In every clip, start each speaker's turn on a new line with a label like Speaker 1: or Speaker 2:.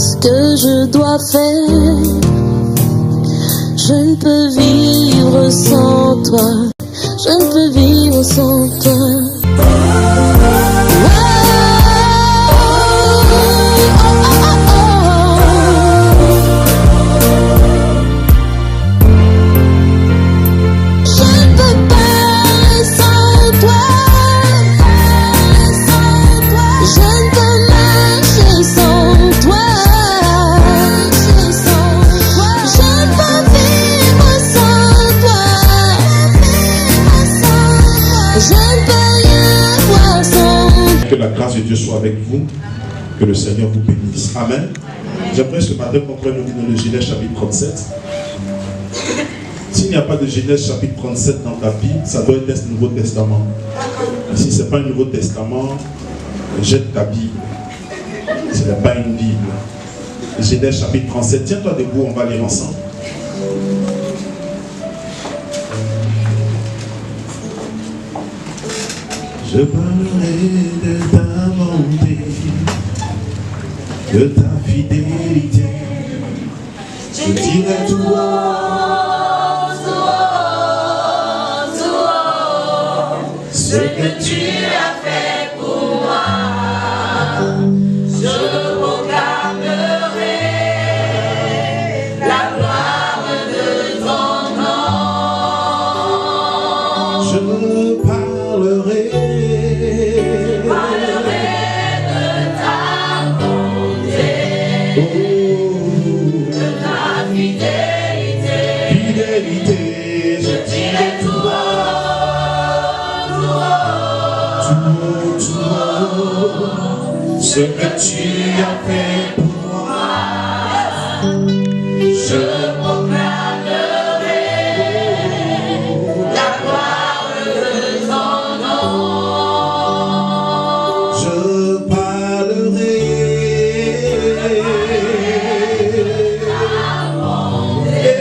Speaker 1: ce que je dois faire. Je ne peux vivre sans toi. Je ne peux vivre sans toi.
Speaker 2: Que la grâce de Dieu soit avec vous, que le Seigneur vous bénisse. Amen. J'aimerais ce matin qu'on prenne le livre de Genèse chapitre 37. S'il n'y a pas de Genèse chapitre 37 dans ta Bible, ça doit être le Nouveau Testament. Et si ce n'est pas un Nouveau Testament, jette ta Bible. Ce n'est pas une Bible. Genèse chapitre 37. Tiens-toi debout, on va lire ensemble. Je parlerai de ta bonté, de ta fidélité. Je dirai tout haut, ce que tu as fait pour moi. Je proclamerai la gloire de ton nom. Je parlerai ce que tu as fait pour moi. Je proclamerai la gloire de ton nom. Je parlerai la bonté,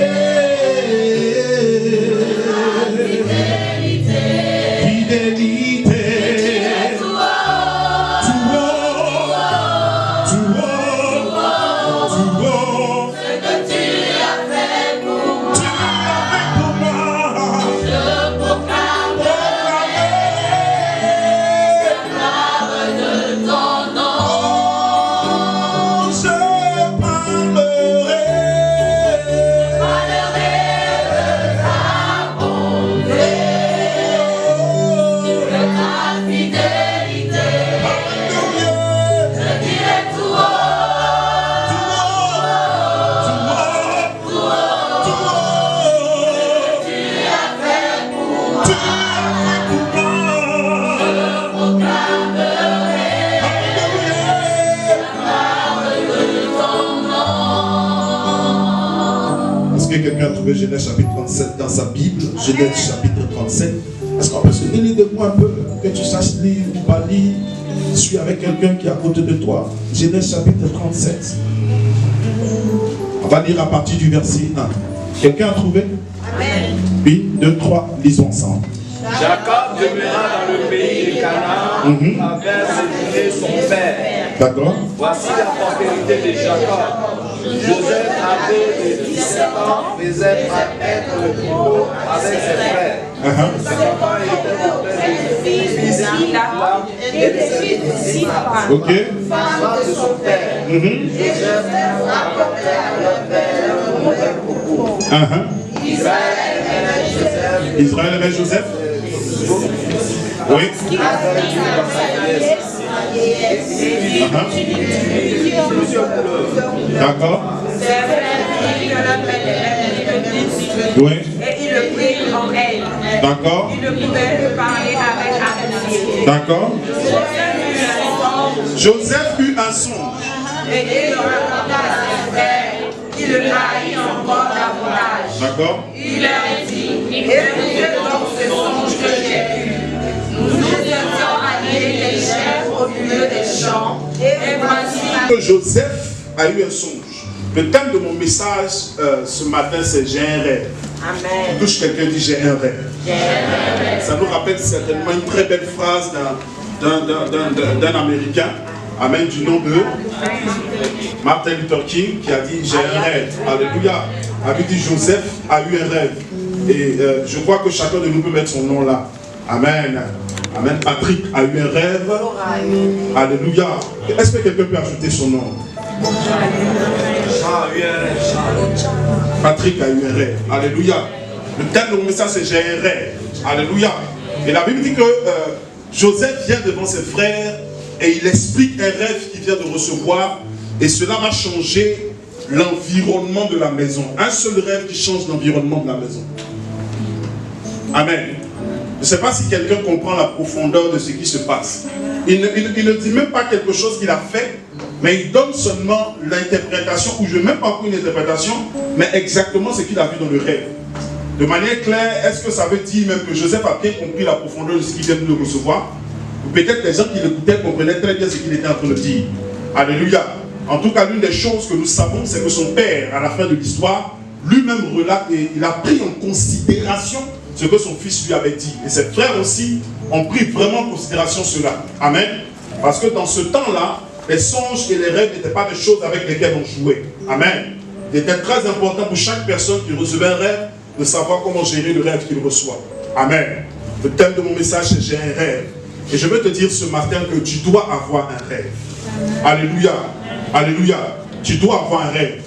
Speaker 2: fidélité. Quelqu'un a trouvé Genèse chapitre 37 dans sa Bible? Genèse chapitre 37. Est-ce qu'on peut se lire de moi un peu? Que tu saches lire ou pas lire. Je suis avec quelqu'un qui est à côté de toi. Genèse chapitre 37. On va lire à partir du verset 1. Quelqu'un a trouvé? Amen. 1, 2, 3, lisons ensemble.
Speaker 3: Jacob demeura dans le pays de Canaan avec Séphiré son père.
Speaker 2: D'accord.
Speaker 3: Voici la postérité de Jacob. Joseph avait 17 ans, faisait être le pivot avec ses frères. Ses parents étaient le père de fils d'Isla et de ses fils.
Speaker 2: Ok.
Speaker 3: Femme de son père. Joseph apportait à leur père un mauvais propos.
Speaker 2: Israël aimait Joseph. Oui. D'accord. Oui.
Speaker 4: Et il le prit en elle.
Speaker 2: D'accord.
Speaker 4: Il ne pouvait plus parler avec Amélie.
Speaker 2: D'accord. Joseph eut un songe.
Speaker 4: Et il le raconta à ses frères. Il le trahit encore davantage.
Speaker 2: D'accord.
Speaker 4: Il leur dit, écoutez donc ce songe que j'ai eu. Nous étions allés les chèvres au milieu des champs. Et voici.
Speaker 2: Joseph a eu un songe. Le thème de mon message ce matin, c'est j'ai un rêve.
Speaker 4: Amen.
Speaker 2: Touche quelqu'un, dit j'ai un rêve. Ça nous rappelle certainement une très belle phrase d'un Américain. Amen, du nom de Martin Luther King qui a dit j'ai un rêve. Alléluia. A dit Joseph a eu un rêve. Et je crois que chacun de nous peut mettre son nom là. Amen. Amen. Patrick a eu un rêve. Alléluia. Est-ce que quelqu'un peut ajouter son nom? Patrick a eu un rêve. Alléluia. Le thème de mon message c'est j'ai un rêve. Alléluia. Et la Bible dit que Joseph vient devant ses frères et il explique un rêve qu'il vient de recevoir et cela va changer l'environnement de la maison. Un seul rêve qui change l'environnement de la maison. Amen. Je ne sais pas si quelqu'un comprend la profondeur de ce qui se passe. Il ne dit même pas quelque chose qu'il a fait, mais il donne seulement l'interprétation, ou je ne veux même pas une interprétation, mais exactement ce qu'il a vu dans le rêve. De manière claire, est-ce que ça veut dire même que Joseph a bien compris la profondeur de ce qu'il vient de recevoir? Ou peut-être les gens qui l'écoutaient comprenaient très bien ce qu'il était en train de dire. Alléluia. En tout cas, l'une des choses que nous savons, c'est que son père, à la fin de l'histoire, lui-même relate et il a pris en considération ce que son fils lui avait dit. Et ses frères aussi ont pris vraiment en considération cela. Amen. Parce que dans ce temps-là, les songes et les rêves n'étaient pas des choses avec lesquelles on jouait. Amen. Il était très important pour chaque personne qui recevait un rêve de savoir comment gérer le rêve qu'il reçoit. Amen. Le thème de mon message, c'est j'ai un rêve. Et je veux te dire ce matin que tu dois avoir un rêve. Alléluia. Alléluia. Tu dois avoir un rêve.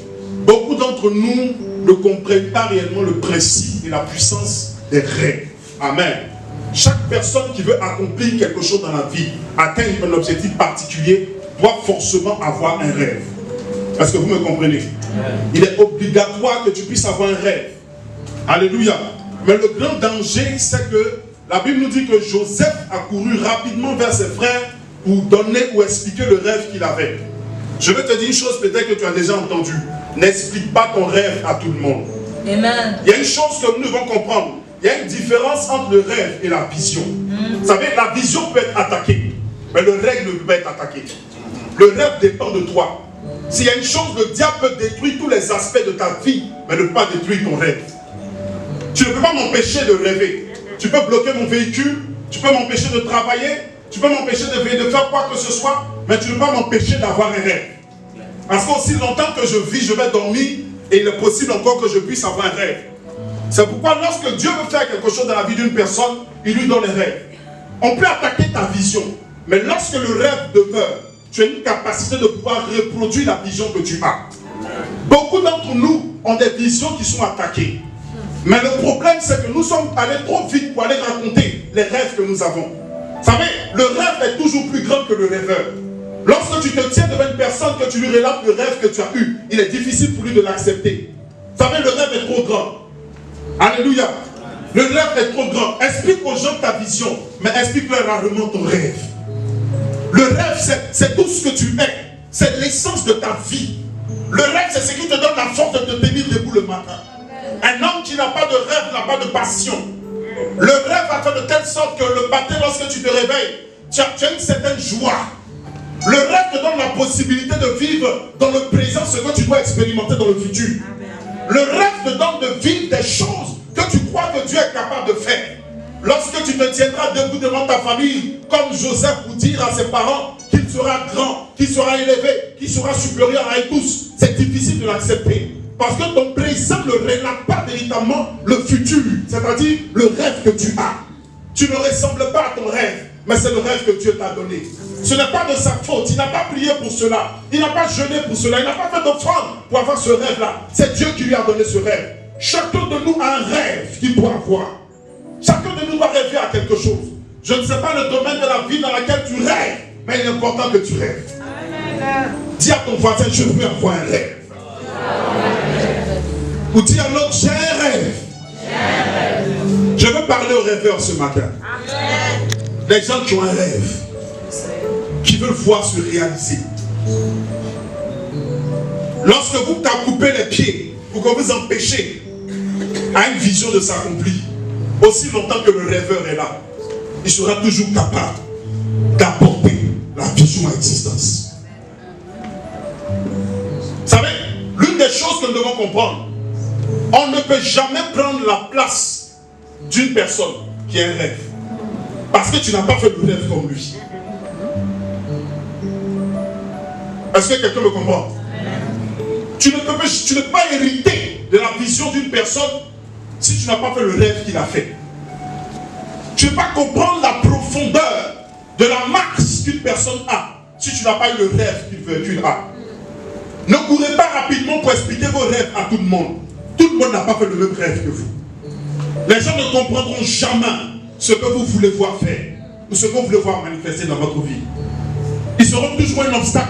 Speaker 2: Beaucoup d'entre nous ne comprennent pas réellement le principe et la puissance des rêves. Amen. Chaque personne qui veut accomplir quelque chose dans la vie, atteindre un objectif particulier, doit forcément avoir un rêve. Est-ce que vous me comprenez? Il est obligatoire que tu puisses avoir un rêve. Alléluia. Mais le grand danger, c'est que la Bible nous dit que Joseph a couru rapidement vers ses frères pour donner ou expliquer le rêve qu'il avait. Je vais te dire une chose peut-être que tu as déjà entendu. N'explique pas ton rêve à tout le monde. Amen. Il y a une chose que nous devons comprendre. Il y a une différence entre le rêve et la vision. Vous savez, la vision peut être attaquée, mais le rêve ne peut pas être attaqué. Le rêve dépend de toi. S'il y a une chose, le diable peut détruire tous les aspects de ta vie, mais ne pas détruire ton rêve. Tu ne peux pas m'empêcher de rêver. Tu peux bloquer mon véhicule, tu peux m'empêcher de travailler, tu peux m'empêcher de faire quoi que ce soit, mais tu ne peux pas m'empêcher d'avoir un rêve. Parce qu'aussi longtemps que je vis, je vais dormir, et il est possible encore que je puisse avoir un rêve. C'est pourquoi lorsque Dieu veut faire quelque chose dans la vie d'une personne, il lui donne un rêve. On peut attaquer ta vision, mais lorsque le rêve demeure, tu as une capacité de pouvoir reproduire la vision que tu as. Beaucoup d'entre nous ont des visions qui sont attaquées. Mais le problème, c'est que nous sommes allés trop vite pour aller raconter les rêves que nous avons. Vous savez, le rêve est toujours plus grand que le rêveur. Lorsque tu te tiens devant une personne, que tu lui relates le rêve que tu as eu, il est difficile pour lui de l'accepter. Vous savez, le rêve est trop grand. Alléluia. Le rêve est trop grand. Explique aux gens ta vision, mais explique-leur rarement ton rêve. Le rêve, c'est tout ce que tu es. C'est l'essence de ta vie. Le rêve, c'est ce qui te donne la force de te tenir debout le matin. Un homme qui n'a pas de rêve n'a pas de passion. Le rêve va faire de telle sorte que le matin, lorsque tu te réveilles, tu as une certaine joie. Le rêve te donne la possibilité de vivre dans le présent ce que tu dois expérimenter dans le futur. Le rêve te donne de vivre des choses que tu crois que Dieu est capable de faire. Lorsque tu te tiendras debout devant ta famille, comme Joseph, pour dire à ses parents qu'il sera grand, qu'il sera élevé, qu'il sera supérieur à eux tous, c'est difficile de l'accepter. Parce que ton présent ne relate pas véritablement le futur, c'est-à-dire le rêve que tu as. Tu ne ressembles pas à ton rêve, mais c'est le rêve que Dieu t'a donné. Ce n'est pas de sa faute, il n'a pas prié pour cela, il n'a pas jeûné pour cela, il n'a pas fait d'offrande pour avoir ce rêve-là. C'est Dieu qui lui a donné ce rêve. Chacun de nous a un rêve qu'il doit avoir. Chacun de nous doit rêver à quelque chose. Je ne sais pas le domaine de la vie dans laquelle tu rêves, mais il est important que tu rêves. Dis à ton voisin, je veux avoir un rêve. Ou dis à l'autre, j'ai un rêve. Je veux parler aux rêveurs ce matin. Les gens qui ont un rêve, qui veulent voir se réaliser. Lorsque vous t'avez coupé les pieds pour que vous empêchez à une vision de s'accomplir, aussi longtemps que le rêveur est là, il sera toujours capable d'apporter la vision à existence. Vous savez, l'une des choses que nous devons comprendre, on ne peut jamais prendre la place d'une personne qui a un rêve. Parce que tu n'as pas fait le rêve comme lui. Est-ce que quelqu'un me comprend? Tu ne peux pas hériter de la vision d'une personne si tu n'as pas fait le rêve qu'il a fait. Tu ne peux pas comprendre la profondeur de la marche qu'une personne a si tu n'as pas eu le rêve qu'il a. Ne courez pas rapidement pour expliquer vos rêves à tout le monde. Tout le monde n'a pas fait le même rêve que vous. Les gens ne comprendront jamais ce que vous voulez voir faire ou ce que vous voulez voir manifester dans votre vie. Ils seront toujours un obstacle.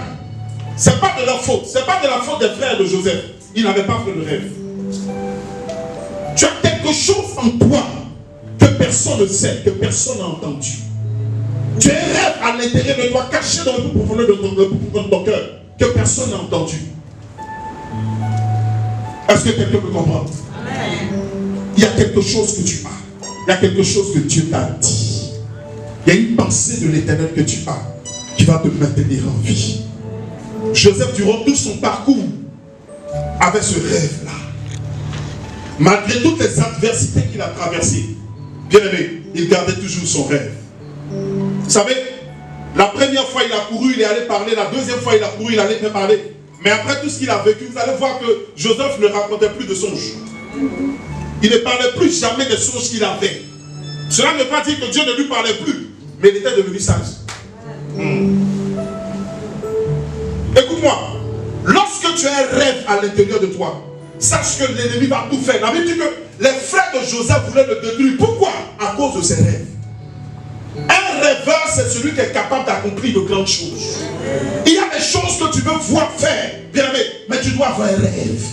Speaker 2: Ce n'est pas de leur faute. Ce n'est pas de la faute des frères de Joseph. Ils n'avaient pas fait le rêve. Tu as quelque chose en toi que personne ne sait, que personne n'a entendu. Tu as un rêve à l'intérieur de toi, caché dans le plus profond de ton cœur, que personne n'a entendu. Est-ce que quelqu'un peut comprendre? Il y a quelque chose que tu as. Il y a quelque chose que Dieu t'a dit. Il y a une pensée de l'Éternel que tu as qui va te maintenir en vie. Joseph, durant tout son parcours, avait ce rêve-là. Malgré toutes les adversités qu'il a traversées, bien aimé, il gardait toujours son rêve. Vous savez, la première fois il a couru, il est allé parler. La deuxième fois il a couru, il allait parler. Mais après tout ce qu'il a vécu, vous allez voir que Joseph ne racontait plus de songes. Il ne parlait plus jamais des songes qu'il avait. Cela ne veut pas dire que Dieu ne lui parlait plus, mais il était devenu sage. Écoute-moi, lorsque tu as un rêve à l'intérieur de toi, sache que l'ennemi va tout faire. La Bible dit que les frères de Joseph voulaient le détruire. Pourquoi? À cause de ses rêves. Un rêveur, c'est celui qui est capable d'accomplir de grandes choses. Il y a des choses que tu veux voir faire, bien aimé, mais tu dois avoir un rêve.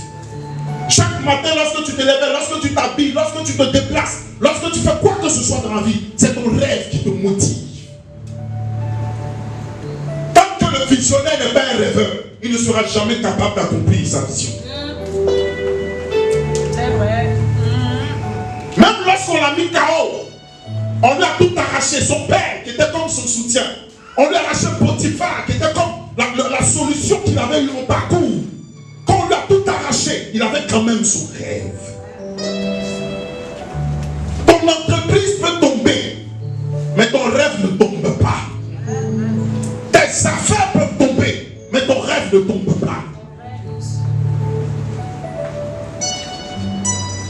Speaker 2: Chaque matin, lorsque tu te lèves, lorsque tu t'habilles, lorsque tu te déplaces, lorsque tu fais quoi que ce soit dans la vie, c'est ton rêve qui te motive. Tant que le visionnaire n'est pas un rêveur, il ne sera jamais capable d'accomplir sa vision.
Speaker 4: C'est vrai.
Speaker 2: Même lorsqu'on l'a mis KO, on lui a tout arraché. Son père, qui était comme son soutien, on lui a arraché Potiphar, qui était comme la solution qu'il avait eu au parcours. Quand on lui a tout arraché, il avait quand même son rêve. Ton entreprise peut tomber, mais ton rêve ne tombe pas. Tes affaires peuvent tomber, mais ton rêve ne tombe pas.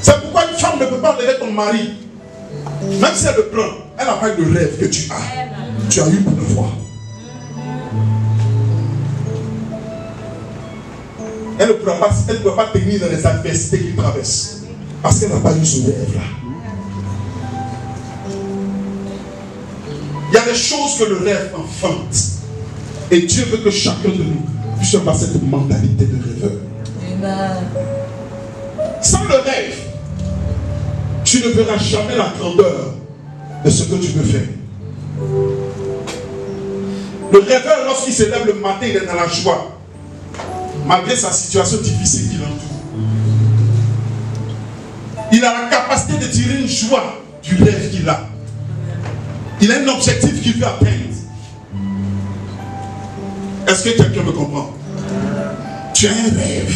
Speaker 2: C'est pourquoi une femme ne peut pas enlever ton mari. Même si elle le prend, elle n'a pas eu le rêve que tu as. Tu as eu pour le voir. Elle ne pourra pas tenir dans les adversités qu'il traverse. Parce qu'elle n'a pas eu ce rêve-là. Il y a des choses que le rêve enfante. Et Dieu veut que chacun de nous puisse avoir cette mentalité de rêveur. Amen. Sans le rêve, tu ne verras jamais la grandeur de ce que tu veux faire. Le rêveur, lorsqu'il se lève le matin, il est dans la joie. Malgré sa situation difficile qui l'entoure. Il a la capacité de tirer une joie du rêve qu'il a. Il a un objectif qu'il veut atteindre. Est-ce que quelqu'un me comprend? Tu as un rêve.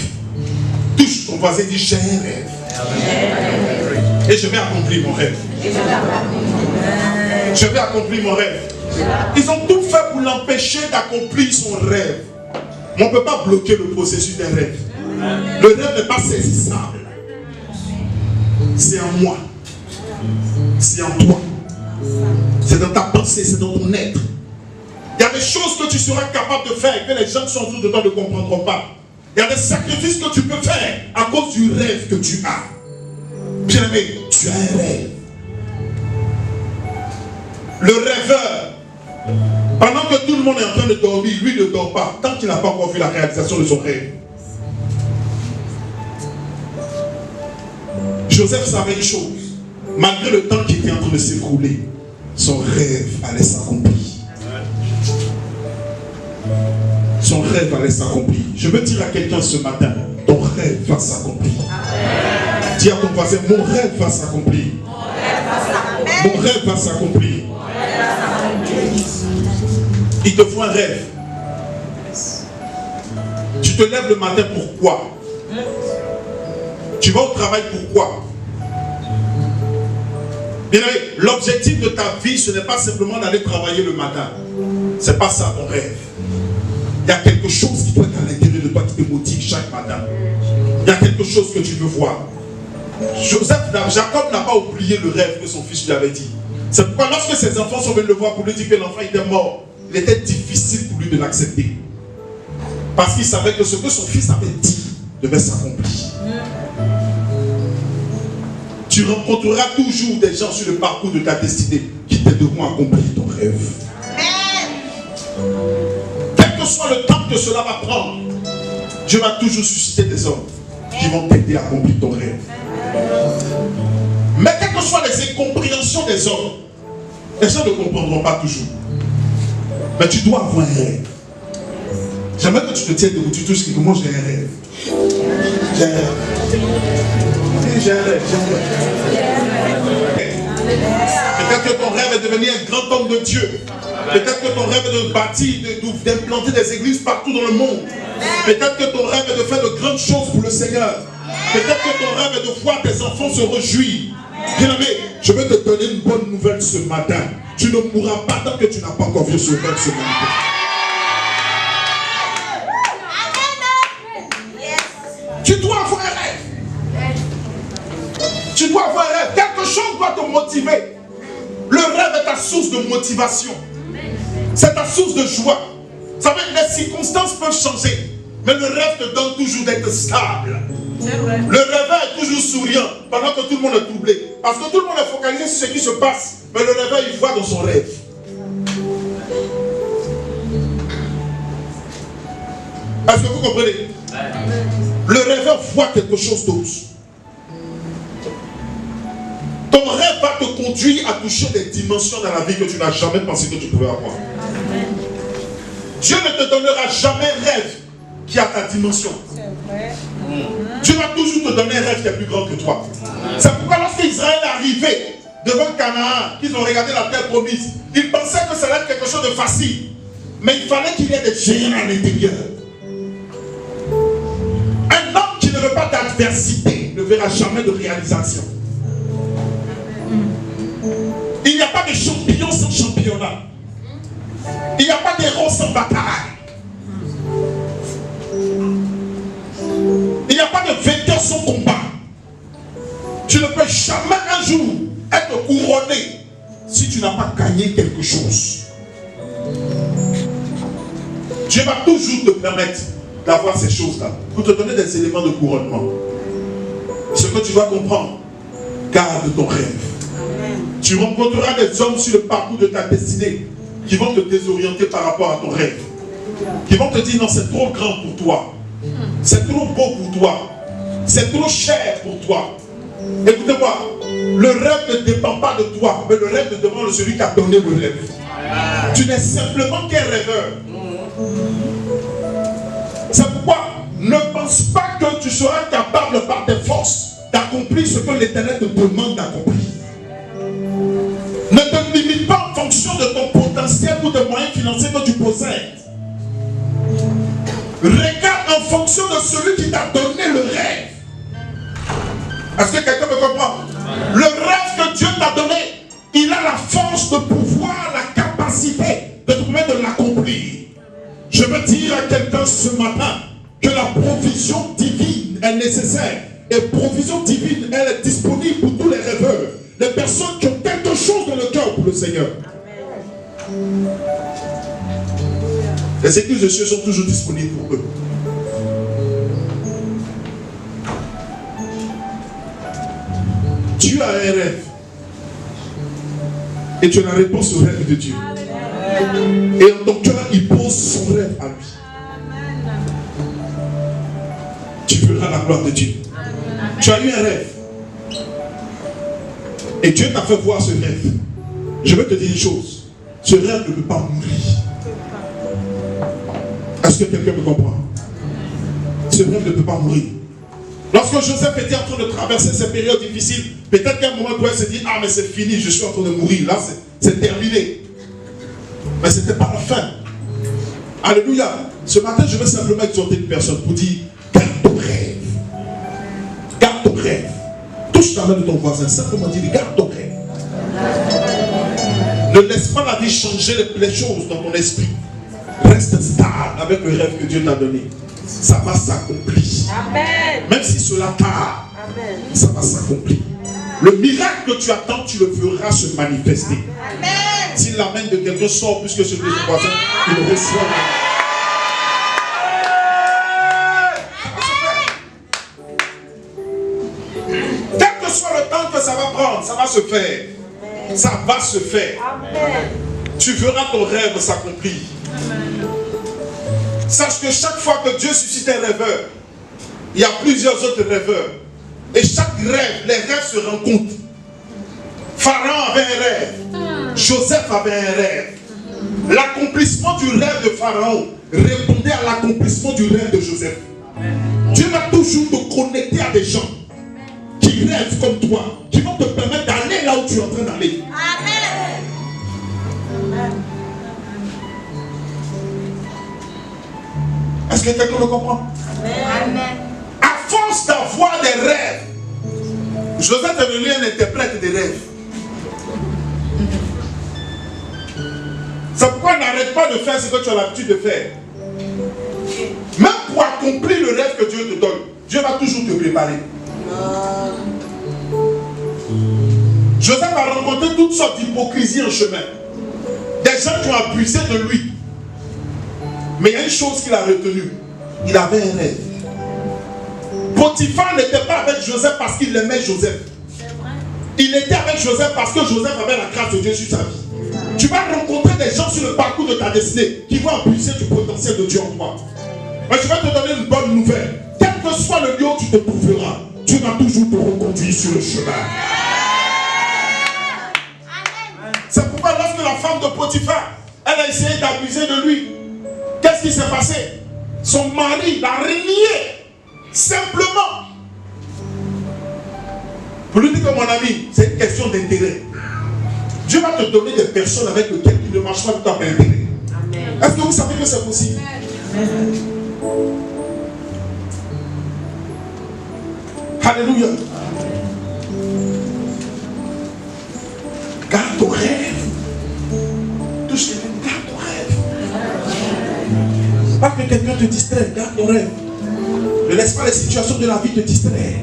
Speaker 2: Touche ton voisin et dis j'ai un rêve. Et je vais accomplir mon rêve. Je vais accomplir mon rêve. Ils ont tout fait pour l'empêcher d'accomplir son rêve. Mais on ne peut pas bloquer le processus d'un rêve. Le rêve n'est pas saisissable. C'est en moi. C'est en toi. C'est dans ta pensée, c'est dans ton être. Il y a des choses que tu seras capable de faire que les gens qui sont autour de toi ne comprendront pas. Il y a des sacrifices que tu peux faire à cause du rêve que tu as. Bien aimé, tu as un rêve. Le rêveur, pendant que tout le monde est en train de dormir, lui ne dort pas, tant qu'il n'a pas encore vu la réalisation de son rêve. Joseph savait une chose, malgré le temps qui était en train de s'écrouler, son rêve allait s'accomplir. Son rêve allait s'accomplir. Je veux dire à quelqu'un ce matin, ton rêve va s'accomplir. Dis à ton voisin, mon rêve va s'accomplir. Mon rêve va s'accomplir. Il te faut un rêve. Tu te lèves le matin, pourquoi? Tu vas au travail, pourquoi? Bien aimé, l'objectif de ta vie, ce n'est pas simplement d'aller travailler le matin. Ce n'est pas ça ton rêve. Il y a quelque chose qui doit être à l'intérieur de toi qui te motive chaque matin. Il y a quelque chose que tu veux voir. Jacob n'a pas oublié le rêve que son fils lui avait dit. C'est pourquoi lorsque ses enfants sont venus le voir pour lui dire que l'enfant était mort, il était difficile pour lui de l'accepter. Parce qu'il savait que ce que son fils avait dit devait s'accomplir. Tu rencontreras toujours des gens sur le parcours de ta destinée qui t'aideront à accomplir ton rêve. Quel que soit le temps que cela va prendre, Dieu va toujours susciter des hommes qui vont t'aider à accomplir ton rêve. Mais quelles que soient les incompréhensions des hommes, les gens ne comprendront pas toujours. Mais tu dois avoir un rêve. J'aimerais que tu te tiennes debout, tu touches quelque chose. Moi j'ai un rêve. J'ai un rêve. J'ai un rêve. Peut-être que ton rêve est de devenir un grand homme de Dieu. Peut-être que ton rêve est de bâtir, d'implanter des églises partout dans le monde. Peut-être que ton rêve est de faire de grandes choses pour le Seigneur. Peut-être que ton rêve est de voir tes enfants se réjouir. Bien-aimé, je vais te donner une bonne nouvelle ce matin. Tu ne mourras pas tant que tu n'as pas encore vu ce rêve se manifester. Tu dois avoir un rêve. Tu dois avoir un rêve. Quelque chose doit te motiver. Le rêve est ta source de motivation. C'est ta source de joie. Vous savez, les circonstances peuvent changer, mais le rêve te donne toujours d'être stable. Le rêveur est toujours souriant pendant que tout le monde est troublé. Parce que tout le monde est focalisé sur ce qui se passe, mais le rêveur il voit dans son rêve. Est-ce que vous comprenez? Le rêveur voit quelque chose d'autre. Ton rêve va te conduire à toucher des dimensions dans la vie que tu n'as jamais pensé que tu pouvais avoir. Dieu ne te donnera jamais un rêve qui a ta dimension. Dieu va toujours te donner un rêve qui est plus grand que toi. C'est pourquoi lorsqu'Israël est arrivé devant Canaan, qu'ils ont regardé la terre promise, ils pensaient que ça allait être quelque chose de facile. Mais il fallait qu'il y ait des géants à l'intérieur. Un homme qui ne veut pas d'adversité ne verra jamais de réalisation. Il n'y a pas de champion sans championnat. Il n'y a pas d'héros sans bataille. Il n'y a pas de vainqueur sans combat. Tu ne peux jamais un jour être couronné si tu n'as pas gagné quelque chose. Dieu va toujours te permettre d'avoir ces choses-là pour te donner des éléments de couronnement. Ce que tu dois comprendre, garde ton rêve. Tu rencontreras des hommes sur le parcours de ta destinée qui vont te désorienter par rapport à ton rêve. Qui vont te dire non, c'est trop grand pour toi. C'est trop beau pour toi. C'est trop cher pour toi. Écoutez-moi, le rêve ne dépend pas de toi, mais le rêve dépend de celui qui a donné le rêve. Tu n'es simplement qu'un rêveur. C'est pourquoi ne pense pas que tu seras capable par tes forces d'accomplir ce que l'Éternel te demande d'accomplir. Ne te limite pas en fonction de ton potentiel ou des moyens financiers que tu possèdes. Regarde en fonction de celui qui t'a donné le rêve. Est-ce que quelqu'un me comprend? Le rêve que Dieu t'a donné, il a la force de pouvoir, la capacité de te permettre de l'accomplir. Je veux dire à quelqu'un ce matin que la provision divine est nécessaire. Et provision divine, elle est disponible pour tous les rêveurs. Les personnes qui ont quelque chose dans le cœur pour le Seigneur. Les églises de cieux sont toujours disponibles pour eux. Dieu a un rêve. Et tu as la réponse au rêve de Dieu. Et en ton cœur, il pose son rêve à lui. Tu verras la gloire de Dieu. Tu as eu un rêve. Et Dieu t'a fait voir ce rêve. Je vais te dire une chose. Ce rêve ne peut pas mourir. Est-ce que quelqu'un me comprend? Ce rêve ne peut pas mourir. Lorsque Joseph était en train de traverser ces périodes difficiles, peut-être qu'à un moment il pouvait se dire, ah mais c'est fini, je suis en train de mourir. Là c'est terminé. Mais ce n'était pas la fin. Alléluia. Ce matin je vais simplement exhorter une personne pour dire, garde ton rêve. Garde ton rêve. Touche la main de ton voisin, simplement dis, garde ton rêve. Ne laisse pas la vie changer les choses dans ton esprit. Reste stable avec le rêve que Dieu t'a donné. Ça va s'accomplir. Même si cela tarde, ça va s'accomplir. Le miracle que tu attends, tu le feras se manifester. Si la main de quelqu'un sort plus que celui de son voisin, il reçoit. Quel que soit le temps que ça va prendre, ça va se faire. Ça va se faire. Tu verras ton rêve s'accomplir. Sache que chaque fois que Dieu suscite un rêveur, il y a plusieurs autres rêveurs. Et chaque rêve, les rêves se rencontrent. Pharaon avait un rêve. Joseph avait un rêve. L'accomplissement du rêve de Pharaon répondait à l'accomplissement du rêve de Joseph. Dieu va toujours te connecter à des gens qui rêvent comme toi, qui vont te permettre d'aller là où tu es en train d'aller. Est-ce que quelqu'un le comprend?
Speaker 4: Amen.
Speaker 2: À force d'avoir des rêves, Joseph est devenu un interprète des rêves. C'est pourquoi n'arrête pas de faire ce que tu as l'habitude de faire. Même pour accomplir le rêve que Dieu te donne, Dieu va toujours te préparer. Joseph a rencontré toutes sortes d'hypocrisie en chemin. Des gens qui ont abusé de lui. Mais il y a une chose qu'il a retenue. Il avait un rêve. Potiphar n'était pas avec Joseph parce qu'il aimait Joseph. Il était avec Joseph parce que Joseph avait la grâce de Dieu sur sa vie. Tu vas rencontrer des gens sur le parcours de ta destinée qui vont abuser du potentiel de Dieu en toi. Mais je vais te donner une bonne nouvelle. Quel que soit le lieu où tu te trouveras, Dieu va toujours te reconduire sur le chemin. C'est pourquoi lorsque la femme de Potiphar, elle a essayé d'abuser de lui, qu'est-ce qui s'est passé? Son mari l'a renié. Simplement. Pour lui dire que mon ami, c'est une question d'intérêt. Dieu va te donner des personnes avec lesquelles tu ne marches pas tout à fait intérêt. Est-ce que vous savez que c'est possible? Alléluia. Garde ton rêve. Touche quelqu'un, garde ton rêve. Pas que quelqu'un te distrait, garde ton rêve. Ne laisse pas les situations de la vie te distraire.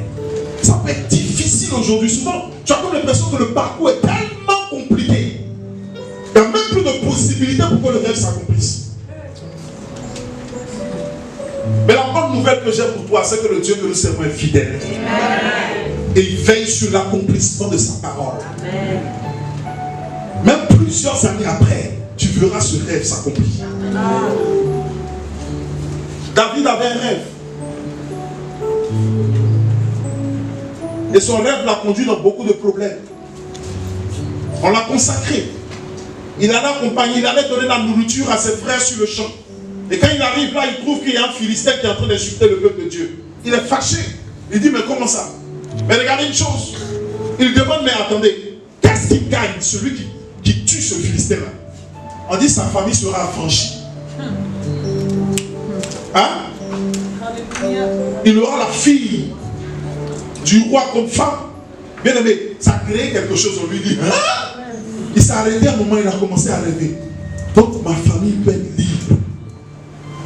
Speaker 2: Ça peut être difficile aujourd'hui. Souvent, tu as comme l'impression que le parcours est tellement compliqué. Il n'y a même plus de possibilité pour que le rêve s'accomplisse. Mais la bonne nouvelle que j'ai pour toi, c'est que le Dieu que nous servons est fidèle. Et il veille sur l'accomplissement de sa parole. Même plusieurs années après, tu verras ce rêve s'accomplir. David avait un rêve. Et son rêve l'a conduit dans beaucoup de problèmes. On l'a consacré. Il allait accompagner, il allait donner la nourriture à ses frères sur le champ. Et quand il arrive là, il trouve qu'il y a un Philistin qui est en train d'insulter le peuple de Dieu. Il est fâché. Il dit, mais comment ça? Mais regardez une chose. Il demande, mais attendez, qu'est-ce qu'il gagne, celui qui tue ce Philistin-là? On dit, sa famille sera affranchie. Hein? Il aura la fille du roi comme femme. Bien aimé, ça a créé quelque chose. On lui dit, ah! Il s'est arrêté à un moment, il a commencé à rêver. Donc ma famille peut être libre.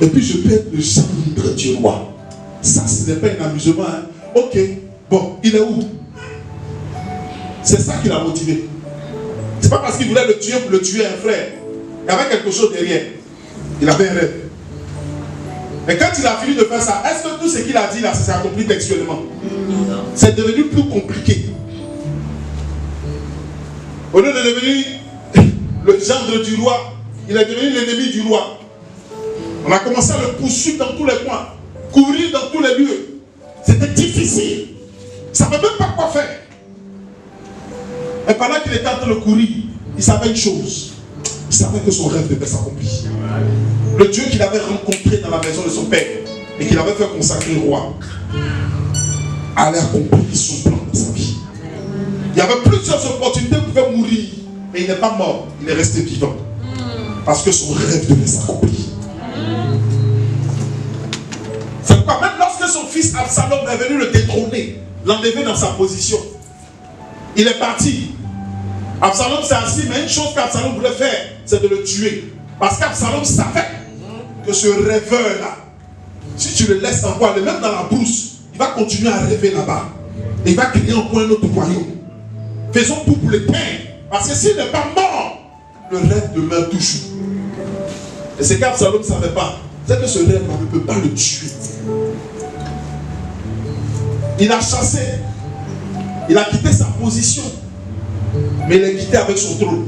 Speaker 2: Et puis je peux être le gendre du roi. Ça, ce n'est pas un amusement. Hein? Ok, bon, il est où? C'est ça qui l'a motivé. C'est pas parce qu'il voulait le tuer pour le tuer un frère. Il y avait quelque chose derrière. Il avait un rêve. Et quand il a fini de faire ça, est-ce que tout ce qu'il a dit là, ça s'est accompli textuellement? C'est devenu plus compliqué. Au lieu de devenir le gendre du roi, il est devenu l'ennemi du roi. On a commencé à le poursuivre dans tous les coins, courir dans tous les lieux. C'était difficile. Il ne savait même pas quoi faire. Et pendant qu'il était en train de courir, il savait une chose. Il savait que son rêve devait s'accomplir. Le Dieu qu'il avait rencontré dans la maison de son père et qu'il avait fait consacrer roi allait accomplir son plan dans sa vie. Il y avait plusieurs opportunités pour faire mourir, mais il n'est pas mort, il est resté vivant. Parce que son rêve devait s'accomplir. C'est pourquoi même lorsque son fils Absalom est venu le détrôner, l'enlever dans sa position, il est parti. Absalom s'est assis, mais une chose qu'Absalom voulait faire, c'est de le tuer. Parce qu'Absalom savait que ce rêveur-là, si tu le laisses encore aller, même dans la brousse, il va continuer à rêver là-bas. Et il va créer encore un autre royaume. Faisons tout pour l'éteindre. Parce que s'il n'est pas mort, le rêve demeure toujours. Et c'est qu'Absalom ne savait pas. C'est que ce rêve ne peut pas le tuer. Il a chassé. Il a quitté sa position. Mais il est quitté avec son trône.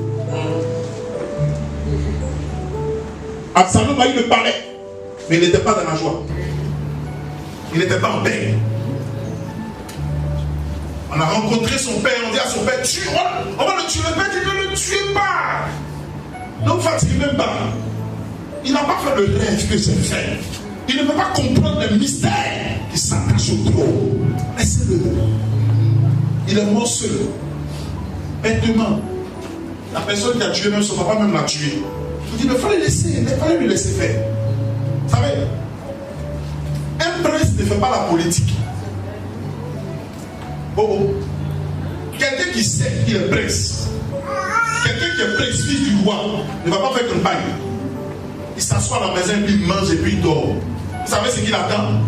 Speaker 2: Absalom a eu le palais. Mais il n'était pas dans la joie. Il n'était pas en paix. On a rencontré son père, on dit à son père, on va le tuer. Le père dit, ne le tuez pas. Ne vous fatiguez même pas. Il n'a pas fait le rêve que j'ai fait. Il ne peut pas comprendre le mystère qui s'attache au trône. Laissez-le. Il est mort seul. Bêtement. La personne qui a tué même son papa même l'a tué. Il dit, mais il fallait lui laisser faire. Vous savez, un prince ne fait pas la politique. Oh. Quelqu'un qui sait qu'il est prince, quelqu'un qui est prince, fils du roi, ne va pas faire campagne. Il s'assoit à la maison, puis il mange et puis il dort. Vous savez ce qu'il attend?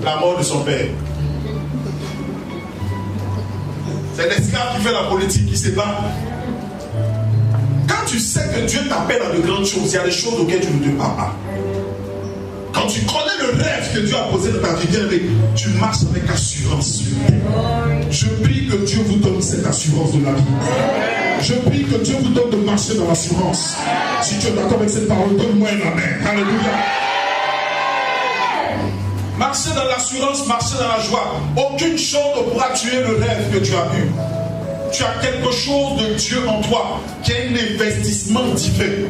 Speaker 2: La mort de son père. C'est l'esclave qui fait la politique, qui se bat. Quand tu sais que Dieu t'appelle à de grandes choses, il y a des choses auxquelles tu ne te bats pas. Quand tu connais le rêve que Dieu a posé dans ta vie, tu marches avec assurance. Je prie que Dieu vous donne cette assurance de la vie. Je prie que Dieu vous donne de marcher dans l'assurance. Si tu es d'accord avec cette parole, donne-moi un amen. Alléluia. Marcher dans l'assurance, marcher dans la joie. Aucune chose ne pourra tuer le rêve que tu as eu. Tu as quelque chose de Dieu en toi, qui est un investissement divin.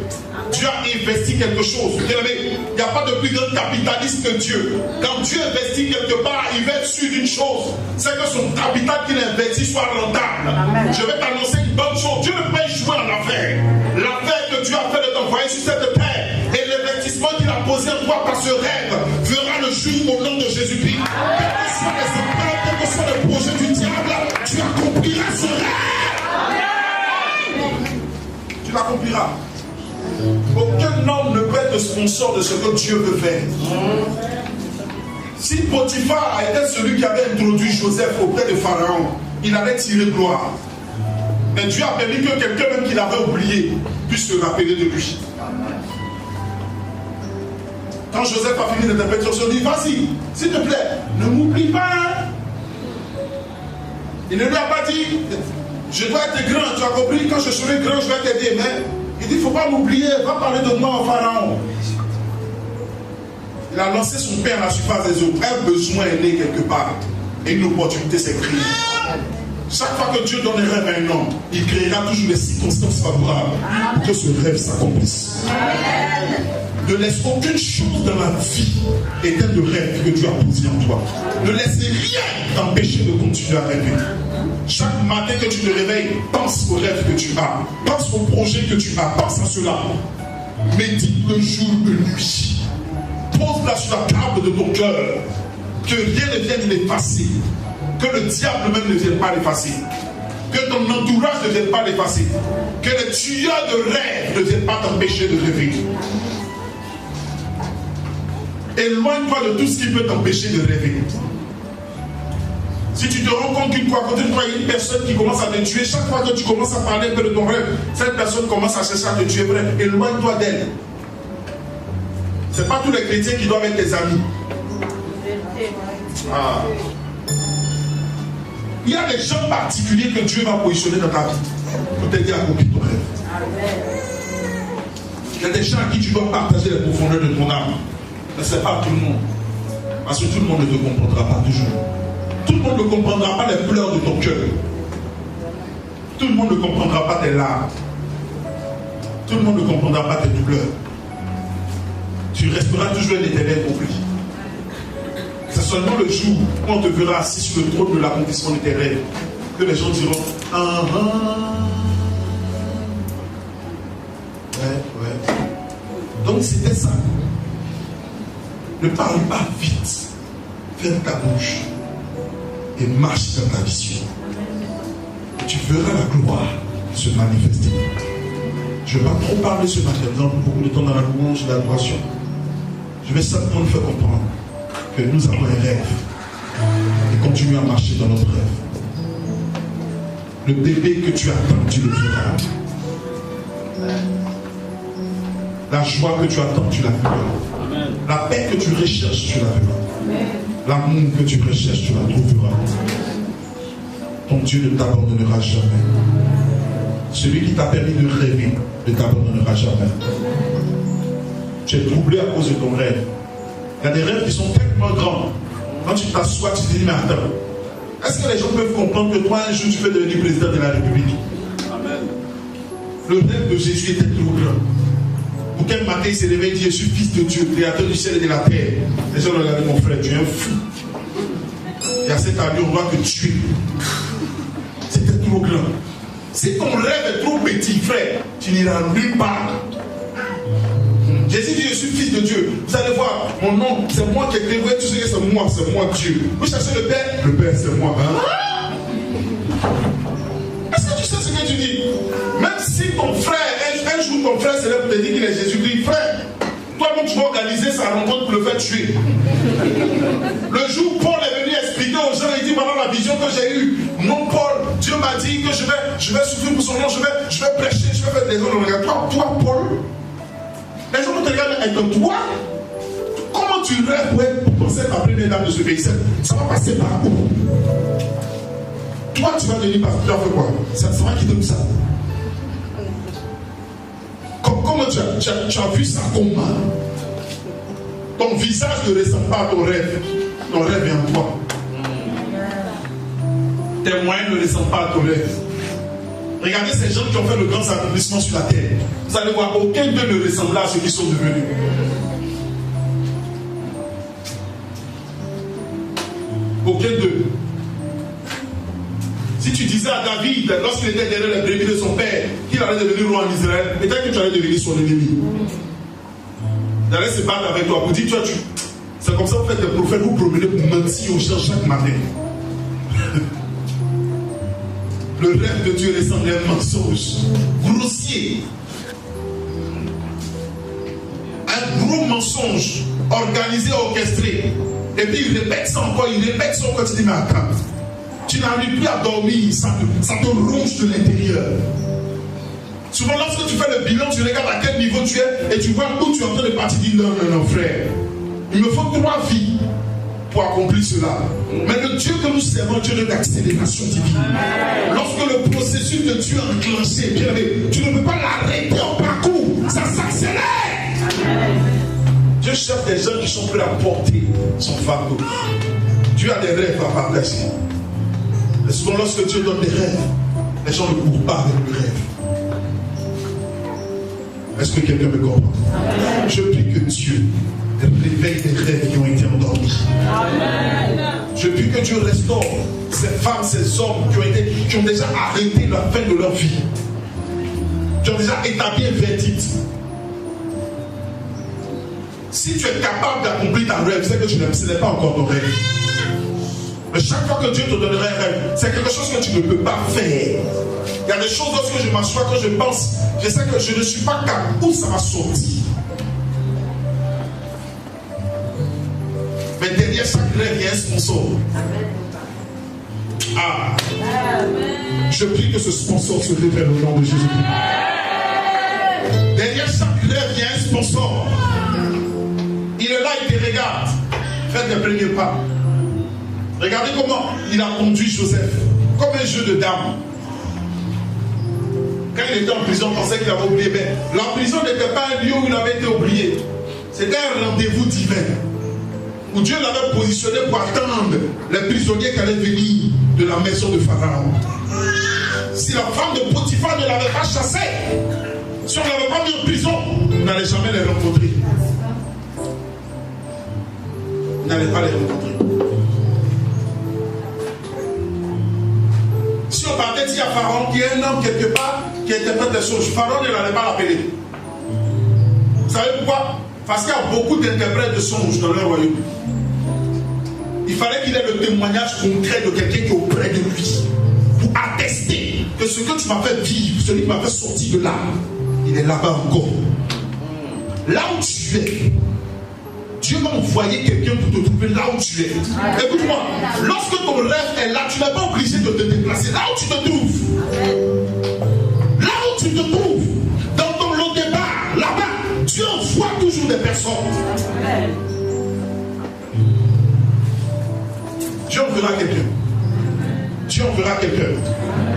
Speaker 2: Dieu a investi quelque chose. Il n'y a pas de plus grand capitaliste que Dieu. Quand Dieu investit quelque part, il va être sûr d'une chose, c'est que son capital qu'il investit soit rentable. Amen. Je vais t'annoncer une bonne chose. Dieu ne peut pas jouer en affaire. L'affaire que Dieu a fait de t'envoyer sur cette terre et l'investissement qu'il a posé en toi par ce rêve verra le jour au nom de Jésus-Christ. Quels que soient les épreuves, quels que soient les projets du diable, tu accompliras ce rêve. Tu l'accompliras. Aucun homme ne peut être sponsor de ce que Dieu veut faire. Si Potiphar était celui qui avait introduit Joseph auprès de Pharaon, il allait tirer gloire. Mais Dieu a permis que quelqu'un même qu'il avait oublié puisse se rappeler de lui. Quand Joseph a fini l'interprétation, il dit, vas-y, s'il te plaît, ne m'oublie pas. Il ne lui a pas dit, je dois être grand, tu as compris, quand je serai grand, je vais t'aider. Mais il dit, il ne faut pas m'oublier, va parler de moi au Pharaon. Il a lancé son père à la surface des eaux. Un besoin est né quelque part. Et une opportunité s'est créée. Chaque fois que Dieu donne un rêve à un homme, il créera toujours les circonstances favorables pour que ce rêve s'accomplisse. Ne laisse aucune chose dans la vie éteindre le rêve que Dieu a posé en toi. Ne laisse rien t'empêcher de continuer à rêver. Chaque matin que tu te réveilles, pense au rêve que tu as. Pense au projet que tu as. Pense à cela. Médite le jour et nuit. Pose-la sur la table de ton cœur. Que rien ne vienne l'effacer. Que le diable même ne vienne pas l'effacer. Que ton entourage ne vienne pas l'effacer. Que les tueurs de rêves ne viennent pas t'empêcher de rêver. Éloigne-toi de tout ce qui peut t'empêcher de rêver. Si tu te rends compte qu'une fois, quand tu vois une personne qui commence à te tuer, chaque fois que tu commences à parler un peu de ton rêve, cette personne commence à chercher à te tuer. Bref, éloigne-toi d'elle. Ce n'est pas tous les chrétiens qui doivent être tes amis. Ah. Il y a des gens particuliers que Dieu va positionner dans ta vie pour t'aider à accomplir ton rêve. Il y a des gens à qui tu dois partager les profondeurs de ton âme. Mais ce n'est pas tout le monde. Parce que tout le monde ne te comprendra pas toujours. Tout le monde ne comprendra pas les pleurs de ton cœur. Tout le monde ne comprendra pas tes larmes. Tout le monde ne comprendra pas tes douleurs. Tu resteras toujours un éternel compris. C'est seulement le jour où on te verra assis sur le trône de l'accomplissement de tes rêves que les gens diront ah ah. Ouais. Donc c'était ça. Ne parle pas vite. Ferme ta bouche et marche dans ta vision. Et tu verras la gloire se manifester. Je ne vais pas trop parler ce matin, dans beaucoup de temps dans la louange et l'adoration. Je vais simplement nous faire comprendre que nous avons un rêve et continuer à marcher dans notre rêve. Le bébé que tu attends, tu le verras. La joie que tu attends, tu la verras. La paix que tu recherches, tu la verras. L'amour que tu recherches, tu la trouveras. Ton Dieu ne t'abandonnera jamais. Celui qui t'a permis de rêver ne t'abandonnera jamais. Tu es troublé à cause de ton rêve. Il y a des rêves qui sont tellement grands. Quand tu t'assois, tu te dis, mais attends, est-ce que les gens peuvent comprendre que toi, un jour, tu peux devenir président de la République? Amen. Le rêve de Jésus était trop grand. Pour quel matin il s'est réveillé et dit, je suis fils de Dieu, créateur du ciel et de la terre. Les gens regardaient, mon frère, tu es un fou. Il y a cette allure, on voit que tu es. C'était trop grand. Si ton rêve est trop petit, frère, tu n'iras nulle part. Jésus dit, je suis fils de Dieu. Vous allez voir, mon nom, c'est moi qui ai créé. Vous voyez, tout ce que c'est moi Dieu. Vous cherchez le Père c'est moi. Hein? Est-ce que tu sais ce que tu dis? Même si ton frère, un jour ton frère se lève pour te dire qu'il est Jésus-Christ, frère, toi-même tu vas organiser sa rencontre pour le faire tuer. Le jour où Paul est venu expliquer aux gens, il dit, voilà la vision que j'ai eue. Non, Paul, Dieu m'a dit que je vais souffrir pour son nom, je vais prêcher, je vais faire des gens. Regarde, toi, Paul. Les gens te regardent avec toi. Comment tu rêves pour penser la première dame de ce pays? Ça va passer par où? Toi, tu vas devenir pasteur, tu vas faire quoi? Ça va quitter où ça? Comment tu as vu ça comment? Ton visage ne ressemble pas à ton rêve. Ton rêve est en toi. Tes moyens ne ressemblent pas à ton rêve. Regardez ces gens qui ont fait le grand accomplissement sur la terre. Vous allez voir, aucun d'eux ne ressemble à ceux qui sont devenus. Aucun d'eux. Si tu disais à David, lorsqu'il était derrière les brebis de son père, qu'il allait devenir roi en Israël, peut-être que tu allais devenir son ennemi. Il allait se battre avec toi pour dire, c'est comme ça que vous faites des prophètes, vous promenez pour mentir aux gens chaque matin. Le rêve de Dieu ressemble à un mensonge grossier. Un gros mensonge organisé, orchestré. Et puis il répète ça encore, il dit, mais attends, tu n'arrives plus à dormir, ça te ronge de l'intérieur. Souvent lorsque tu fais le bilan, tu regardes à quel niveau tu es et tu vois où tu es en train de partir, tu dis non frère, il me faut 3 vies pour accomplir cela. Mais le Dieu que nous servons, Dieu d'accélération divine. Lorsque le processus de Dieu est enclenché, bien aimé, tu ne peux pas l'arrêter en parcours, ça s'accélère. Dieu cherche des gens qui sont prêts à porter son fardeau. Dieu a des rêves à partager. Et souvent lorsque Dieu donne des rêves, les gens ne courent pas avec le rêve. Est-ce que quelqu'un me comprend? Je prie que Dieu réveille des rêves qui ont été endormis. Je prie que Dieu restaure ces femmes, ces hommes qui ont déjà arrêté la fin de leur vie, qui ont déjà établi un verdict. Si tu es capable d'accomplir ta rêve, c'est que ce n'est pas encore ton rêve. Mais chaque fois que Dieu te donnera un rêve, c'est quelque chose que tu ne peux pas faire. Il y a des choses lorsque je m'assois, quand je pense, je sais que je ne suis pas capable. Où ça va sortir? Mais derrière chaque rêve, il y a un sponsor. Ah. Je prie que ce sponsor se révèle au nom de Jésus-Christ. Derrière chaque rêve, il y a un sponsor. Il est là, il te regarde. Faites les premiers pas. Regardez comment il a conduit Joseph. Comme un jeu de dames. Quand il était en prison, on pensait qu'il avait oublié. Mais la prison n'était pas un lieu où il avait été oublié. C'était un rendez-vous divin. Où Dieu l'avait positionné pour attendre les prisonniers qui allaient venir de la maison de Pharaon. Si la femme de Potiphar ne l'avait pas chassé, si on ne l'avait pas mis en prison, on n'allait jamais les rencontrer. On n'allait pas les rencontrer. Si on partait dire à Pharaon qu'il y a un homme quelque part qui interprète des choses, Pharaon ne l'allait pas l'appeler. Vous savez pourquoi? Parce qu'il y a beaucoup d'interprètes de songes dans leur royaume. Il fallait qu'il ait le témoignage concret de quelqu'un qui est auprès de lui pour attester que ce que tu m'as fait vivre, celui qui m'a fait sortir de là, il est là-bas encore. Là où tu es, Dieu va envoyer quelqu'un pour te trouver là où tu es. Écoute-moi, lorsque ton rêve est là, tu n'es pas obligé de te déplacer. Là où tu te trouves. Là où tu te trouves. Dans ton lot départ, là-bas, Dieu envoie toujours des personnes. Dieu enverra quelqu'un. Dieu enverra quelqu'un.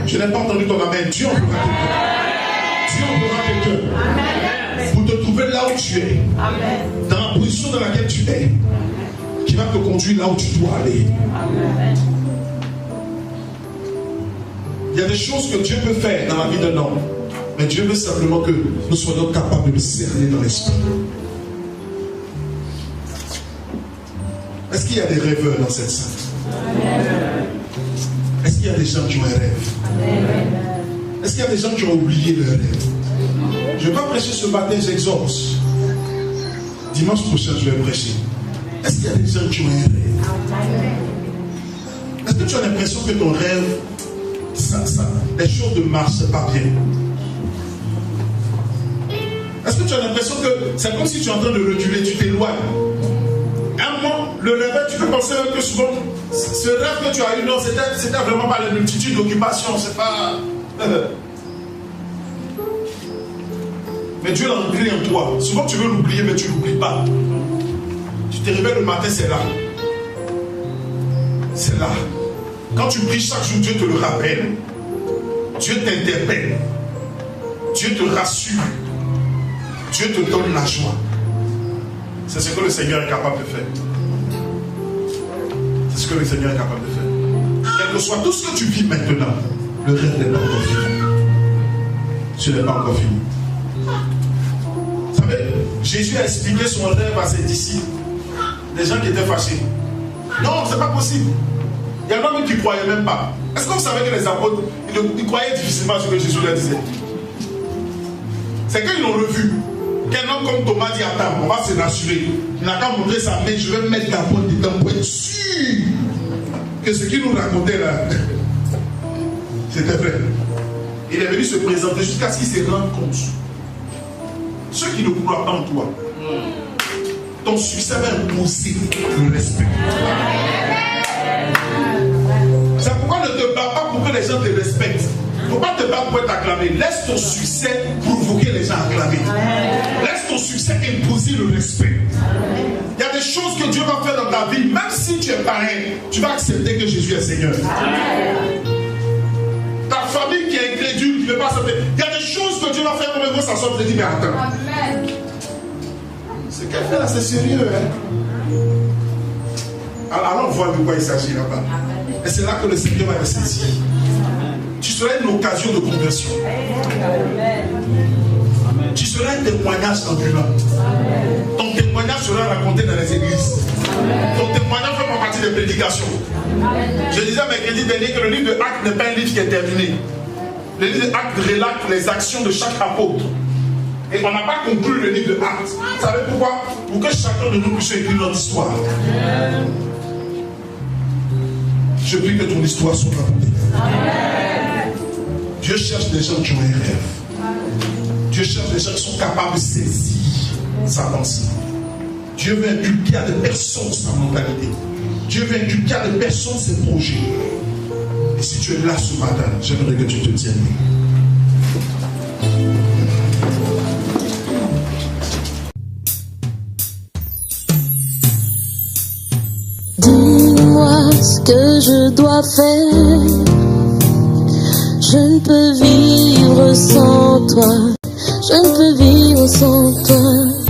Speaker 2: Je n'ai pas entendu ton amen. Dieu enverra quelqu'un. Dieu enverra quelqu'un. Pour te trouver là où tu es. Dans la position dans laquelle tu es. Qui va te conduire là où tu dois aller. Il y a des choses que Dieu peut faire dans la vie d'un homme. Mais Dieu veut simplement que nous soyons capables de le cerner dans l'esprit. Est-ce qu'il y a des rêveurs dans cette salle? Est-ce qu'il y a des gens qui ont un rêve? Est-ce qu'il y a des gens qui ont oublié leur rêve? Je ne vais pas prêcher ce matin, j'exhorte. Dimanche prochain, je vais prêcher. Est-ce qu'il y a des gens qui ont un rêve? Est-ce que tu as l'impression que ton rêve, les choses ne marchent pas bien? Est-ce que tu as l'impression que c'est comme si tu es en train de reculer, tu t'éloignes? Un moment, le réveil, tu peux penser que souvent, ce rêve que tu as eu, non, c'était vraiment pas la multitude d'occupations, c'est pas... Mais Dieu l'a ancré en toi. Souvent tu veux l'oublier, mais tu ne l'oublies pas. Tu te réveilles le matin, c'est là. C'est là. Quand tu pries chaque jour, Dieu te le rappelle. Dieu t'interpelle. Dieu te rassure. Dieu te donne la joie. C'est ce que le Seigneur est capable de faire. C'est ce que le Seigneur est capable de faire. Quel que soit tout ce que tu vis maintenant, le rêve n'est pas encore fini. Ce n'est pas encore fini. Vous savez, Jésus a expliqué son rêve à ses disciples. Des gens qui étaient fâchés. Non, c'est pas possible. Il y en a même qui ne croyaient même pas. Est-ce que vous savez que les apôtres, ils croyaient difficilement ce que Jésus leur disait? C'est qu'ils l'ont revu. Qu'un homme comme Thomas dit, attends, on va se rassurer. Il n'a qu'à montrer sa main, je vais mettre la pointe dedans pour être sûr que ce qu'il nous racontait là, c'était vrai. Il est venu se présenter jusqu'à ce qu'il se rende compte. Ceux qui ne croient pas en toi, ton succès va imposer le respect. C'est pourquoi ne te bats pas pour que les gens te respectent. Il ne faut pas te battre pour être acclamé. Laisse ton succès provoquer les gens à acclamer. Laisse ton succès imposer le respect. Il y a des choses que Dieu va faire dans ta vie, même si tu es pareil, tu vas accepter que Jésus est Seigneur. Ta famille qui est incrédule, qui ne veut pas accepter. Il y a des choses que Dieu va faire, comme ça sort, tu te dis, mais attends. Ce qu'elle fait là, c'est sérieux. Hein? Alors on voit de quoi il s'agit là-bas. Et c'est là que le Seigneur va te saisir. Tu seras une occasion de conversion. Tu seras un témoignage ambulant. Ton témoignage sera raconté dans les églises. Ton témoignage fait pas partie des prédications. Je disais mercredi dernier que le livre de Actes n'est pas un livre qui est terminé. Le livre de Actes relate les actions de chaque apôtre. Et on n'a pas conclu le livre de Actes. Vous savez pourquoi? Pour que chacun de nous puisse écrire notre histoire. Je prie que ton histoire soit racontée. Dieu cherche des gens qui ont un rêve. Dieu cherche des gens qui sont capables de saisir sa pensée. Dieu veut inculquer à des personnes sa mentalité. Dieu veut inculquer à des personnes ses projets. Et si tu es là ce matin, j'aimerais que tu te tiennes.
Speaker 1: Dis-moi ce que je dois faire. Je ne peux vivre sans toi. Je ne peux vivre sans toi.